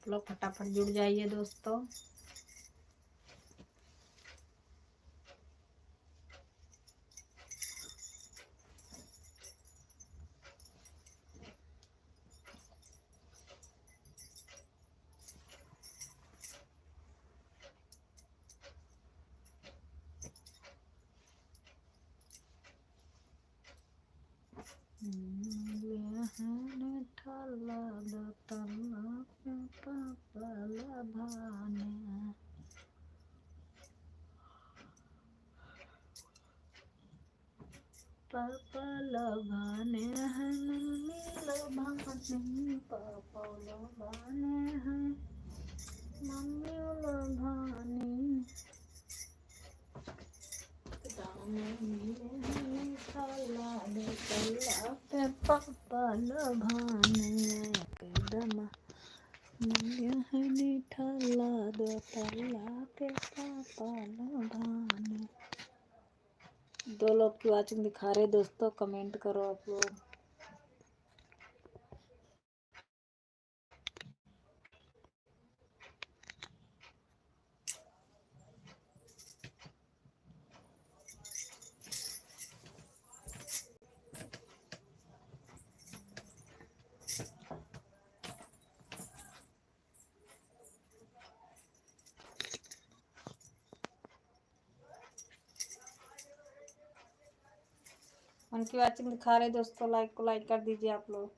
आप लोग फटाफट जुड़ जाइए दोस्तों। पापा भाने हैं भाने पापा भाने हैं मम्मी भाने पापा भाने एकदम मम्मी ठल्ला दो तल्ला पे पापा भाने। 2 लोग की वाचिंग दिखा रहे दोस्तों, कमेंट करो आप लोग। उनकी वाचिंग दिखा रहे दोस्तों, लाइक को लाइक कर दीजिए आप लोग।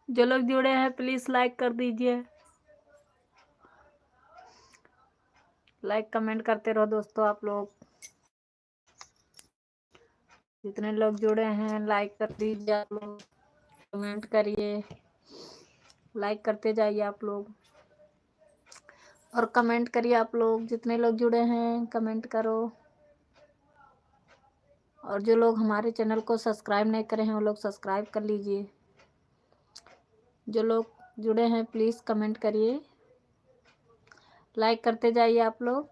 जो लोग जुड़े हैं प्लीज लाइक कर दीजिए, लाइक कमेंट करते रहो दोस्तों आप लोग। जितने लोग जुड़े हैं लाइक कर दीजिए आप लोग, कमेंट करिए, लाइक करते जाइए आप लोग और कमेंट करिए आप लोग। जितने लोग जुड़े हैं कमेंट करो, और जो लोग हमारे चैनल को सब्सक्राइब नहीं करे हैं वो लोग सब्सक्राइब कर लीजिए। जो लोग जुड़े हैं प्लीज़ कमेंट करिए, लाइक करते जाइए आप लोग।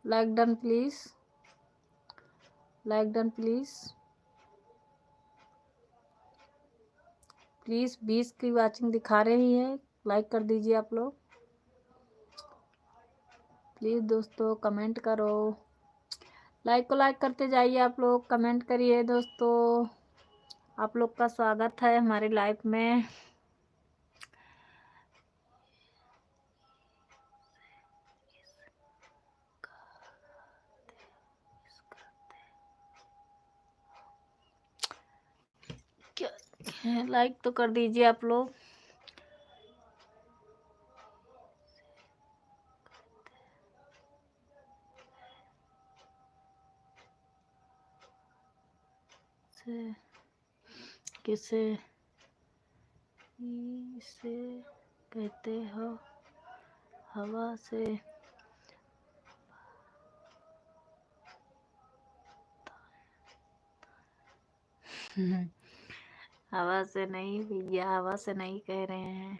Like done please, like done please please. 20 की वाचिंग दिखा रही है, लाइक कर दीजिए आप लोग प्लीज़ दोस्तों। कमेंट करो, लाइक को लाइक करते जाइए आप लोग, कमेंट करिए दोस्तों। आप लोग का स्वागत है हमारी लाइफ में। क्या लाइक तो कर दीजिए आप लोग। किसे इसे कहते हो हवा से हवा से नहीं भैया, हवा से नहीं कह रहे हैं।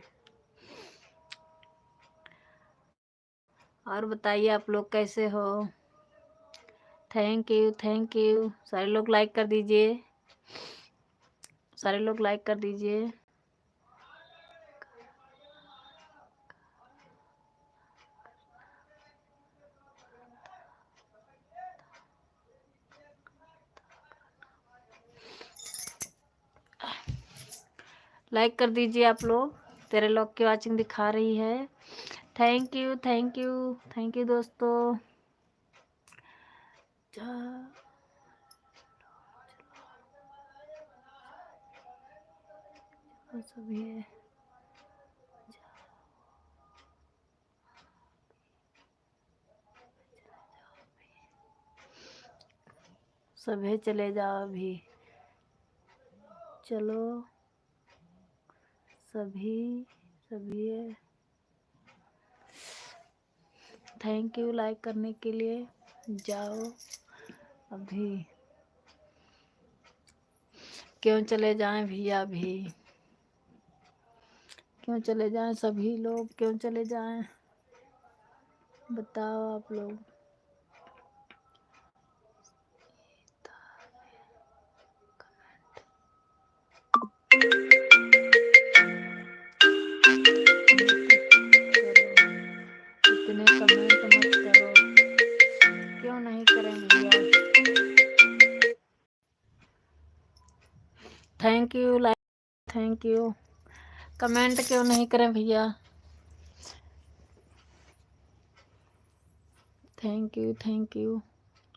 और बताइए आप लोग कैसे हो। Thank you, thank you. सारे लोग लाइक कर दीजिए, सारे लोग लाइक कर दीजिए। लाइक कर दीजिए आप लोग। तेरे लोग की वाचिंग दिखा रही है। Thank you, thank you, thank you दोस्तों। सभी सभी चले जाओ अभी, चलो सभी सभी। थैंक यू लाइक करने के लिए। जाओ अभी, क्यों चले जाएं भैया अभी, क्यों चले जाएं सभी लोग, क्यों चले जाएं बताओ आप लोग। इतने कमेंट मत करो, क्यों नहीं करें भैया। Thank you like, thank you. Comment क्यों नहीं करें भैया। थैंक यू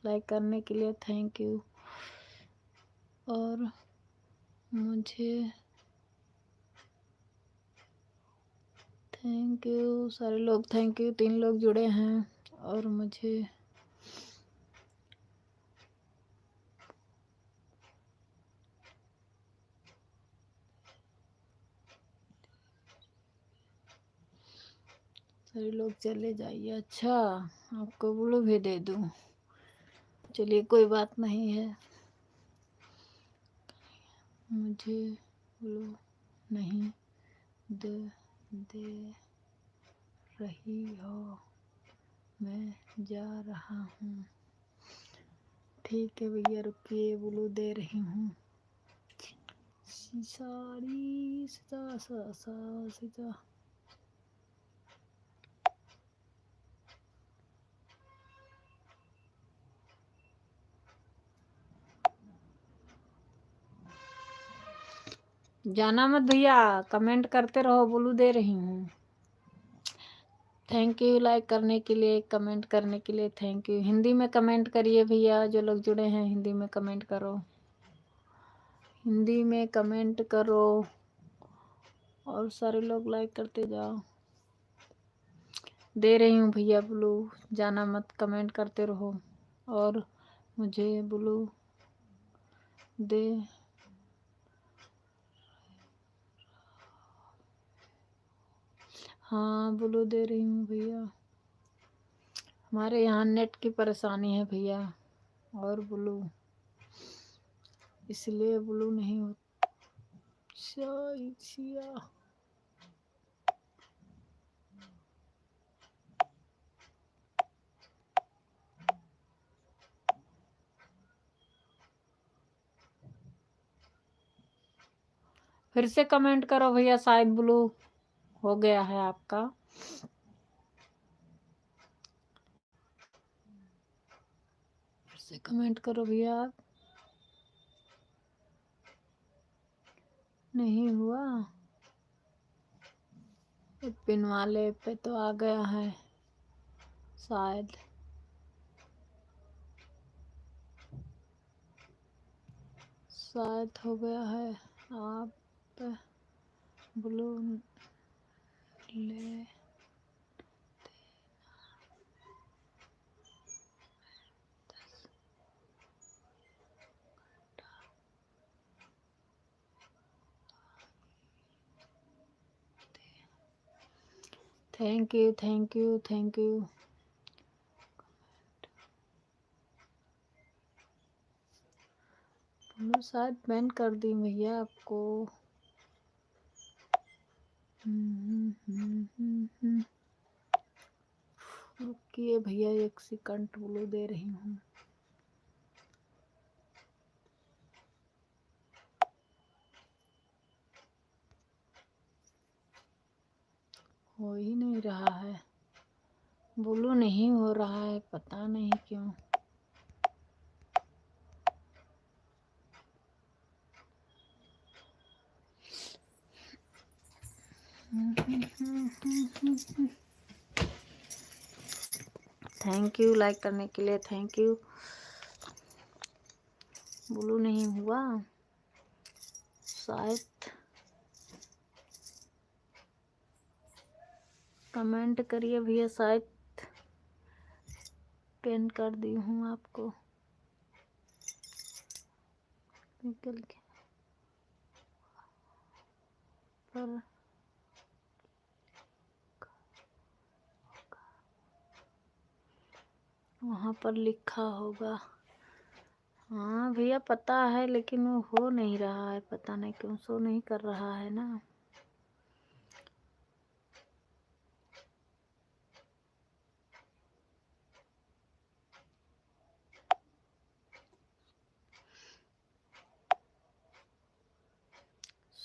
लाइक करने के लिए, थैंक यू। और मुझे थैंक यू सारे लोग, थैंक यू। 3 लोग जुड़े हैं और मुझे सारे लोग चले जाइए। अच्छा, आपको ब्लू भी दे दूं, चलिए कोई बात नहीं है। मुझे ब्लू नहीं दे रही हो, मैं जा रहा हूँ। ठीक है भैया, रुकिए, ब्लू दे रही हूँ। साड़ी सीता जाना मत भैया, कमेंट करते रहो, ब्लू दे रही हूँ। थैंक यू लाइक करने के लिए, कमेंट करने के लिए, थैंक यू। हिंदी में कमेंट करिए भैया, जो लोग जुड़े हैं हिंदी में कमेंट करो, हिंदी में कमेंट करो और सारे लोग लाइक करते जाओ। दे रही हूँ भैया ब्लू, जाना मत, कमेंट करते रहो और मुझे ब्लू दे। हाँ ब्लू दे रही हूँ भैया, हमारे यहाँ नेट की परेशानी है भैया और ब्लू, इसलिए ब्लू नहीं होता। फिर से कमेंट करो भैया, शायद ब्लू हो गया है आपका। फिर से कमेंट करो भैया। नहीं हुआ, पिन वाले पे तो आ गया है शायद। शायद हो गया है। आप ब्लू ले thank you, thank you, thank you. Blue शायद बैन कर दी भैया आपको। रुकिए भैया 1 सेकंड, ब्लू दे रही हूँ। हो ही नहीं रहा है, ब्लू नहीं हो रहा है, पता नहीं क्यों। थैंक यू लाइक करने के लिए, थैंक यू। ब्लू नहीं हुआ शायद, कमेंट करिए भैया, शायद पिन कर दी हूँ आपको। निकल के पर वहाँ पर लिखा होगा। हाँ भैया पता है, लेकिन वो हो नहीं रहा है, पता नहीं क्यों शो नहीं कर रहा है ना।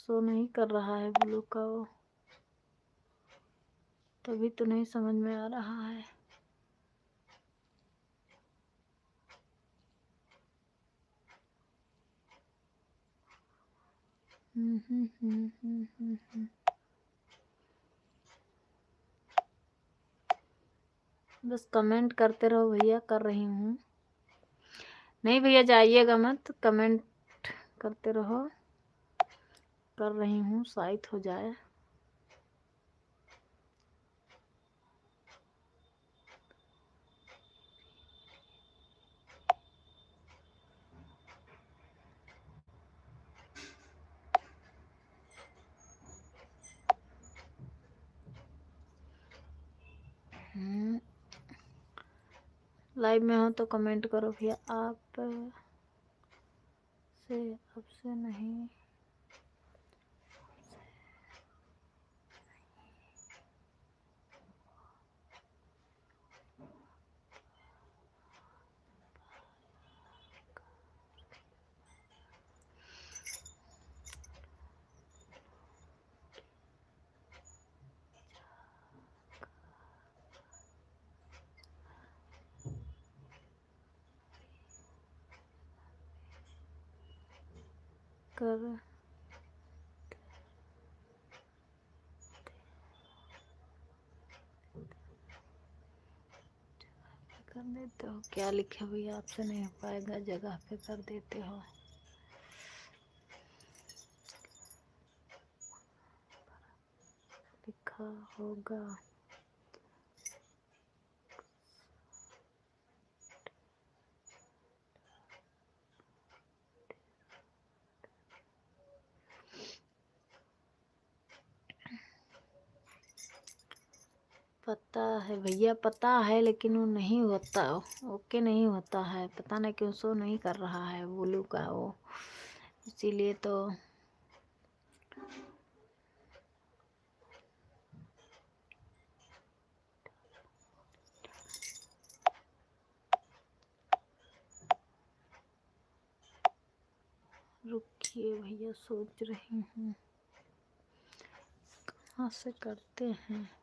शो नहीं कर रहा है ब्लू का वो, तभी तो नहीं समझ में आ रहा है। बस कमेंट करते रहो भैया, कर रही हूँ। नहीं भैया जाइएगा मत, कमेंट करते रहो, कर रही हूँ, शायद हो जाए। लाइव में हो तो कमेंट करो भैया। आप से अब से नहीं, कर देते हो। क्या लिखे भैया, आपसे नहीं हो पाएगा, जगह पे कर देते हो। लिखा होगा। पता है भैया, पता है, लेकिन वो नहीं होता, ओके नहीं होता है, पता नहीं क्यों शो नहीं कर रहा है ब्लू का वो, इसीलिए तो। रुकिए भैया, सोच रही हूँ कहाँ से करते हैं।